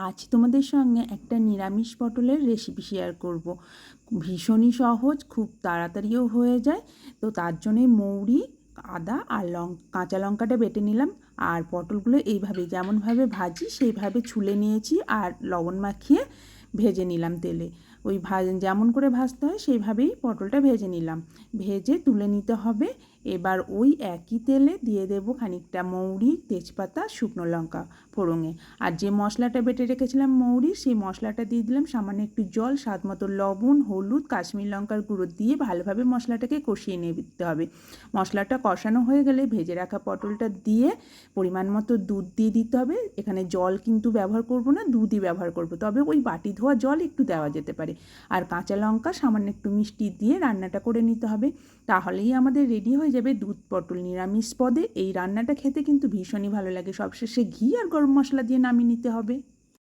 আজ তোমাদের সঙ্গে একটা নিরামিষ পটলের রেসিপি শেয়ার করব। ভীষণই সহজ, খুব তাড়াতাড়িও হয়ে যায়। তো তার জন্যে মৌরি, আদা আর কাঁচা লঙ্কাটা বেটে নিলাম। আর পটলগুলো এইভাবে যেমনভাবে ভাজি সেইভাবে ছুলে নিয়েছি আর লবণ মাখিয়ে ভেজে নিলাম তেলে। ওই যেমন করে ভাজতে হয় সেইভাবেই পটলটা ভেজে নিলাম। ভেজে তুলে নিতে হবে। এবার ওই একই তেলে দিয়ে দেবো খানিকটা মৌরি, তেজপাতা, শুকনো লঙ্কা ফোড়ঙে। আর যে মশলাটা বেটে রেখেছিলাম মৌরির, সেই মশলাটা দিয়ে দিলাম, সামান্য একটু জল, স্বাদ মতো লবণ, হলুদ, কাশ্মীর লঙ্কার গুঁড়ো দিয়ে ভালোভাবে মশলাটাকে কষিয়ে নিতে হবে। মশলাটা কষানো হয়ে গেলে ভেজে রাখা পটলটা দিয়ে পরিমাণ মতো দুধ দিয়ে দিতে হবে। এখানে জল কিন্তু ব্যবহার করব না, দুধই ব্যবহার করব, তবে ওই বাটি ধোয়া জল একটু দেওয়া যেতে পারে। আর কাঁচা লঙ্কা, সামান্য একটু মিষ্টি দিয়ে রান্নাটা করে নিতে হবে। তাহলেই আমাদের রেডি হয়ে যাবে দুধ পটল নিরামিষ পদে। এই রান্নাটা খেতে কিন্তু ভীষণই ভালো লাগে। সবশেষে ঘি আর গরম মশলা দিয়ে নামিয়ে নিতে হবে।